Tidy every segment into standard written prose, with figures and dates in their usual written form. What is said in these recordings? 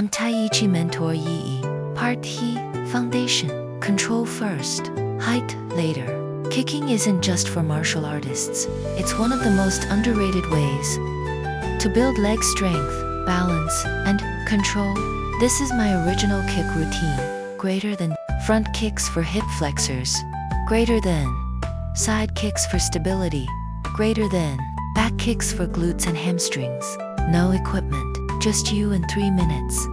I'm Tai Chi Mentor Yi. Part He, Foundation. Control first, height later. Kicking isn't just for martial artists. It's one of the most underrated ways to build leg strength, balance, and control. This is my original kick routine. Greater than front kicks for hip flexors. Greater than side kicks for stability. Greater than back kicks for glutes and hamstrings. No equipment, just you in 3 minutes.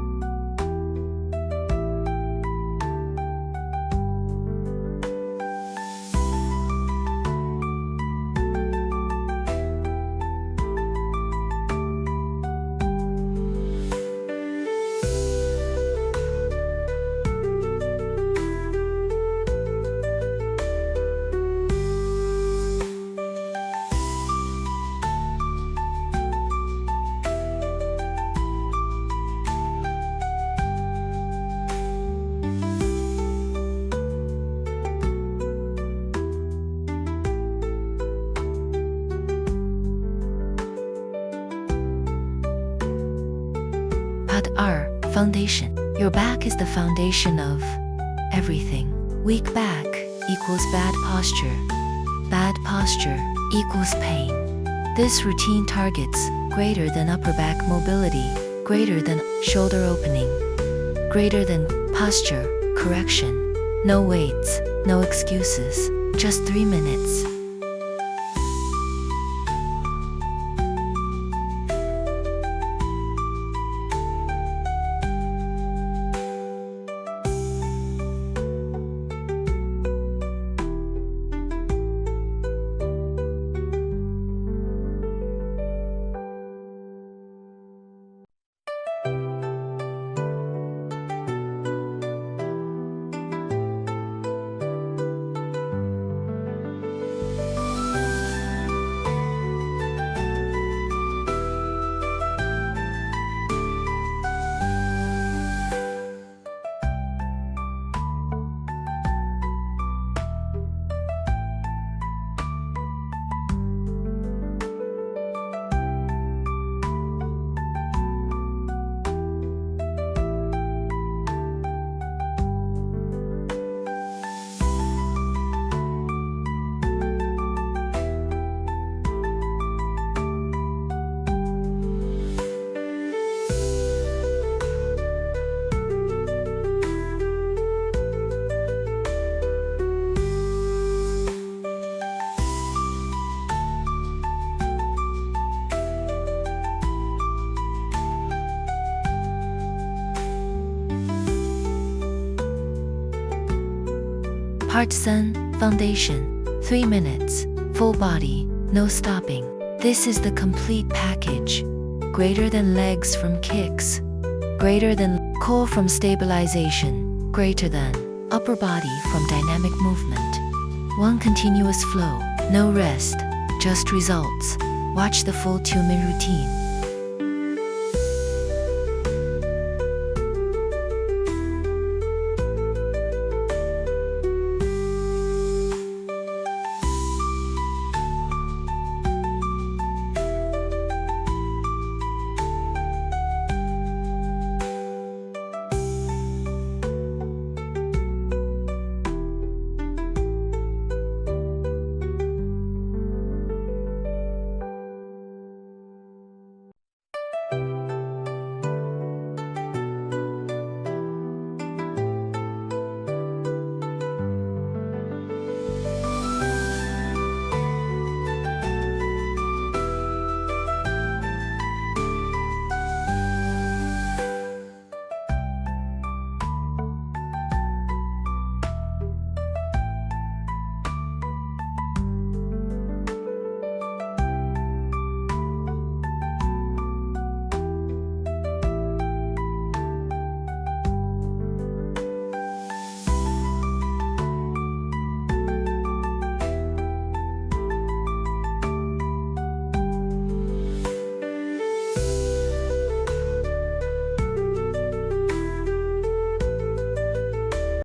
Part R, foundation. Your back is the foundation of everything. Weak back equals bad posture. Bad posture equals pain. This routine targets greater than upper back mobility, greater than shoulder opening, greater than posture correction. No weights, no excuses, just 3 minutes. Part Sun, foundation. 3 minutes, full body, no stopping. This is the complete package. Greater than legs from kicks. Greater than core from stabilization. Greater than upper body from dynamic movement. One continuous flow, no rest, just results. Watch the full 2-minute routine.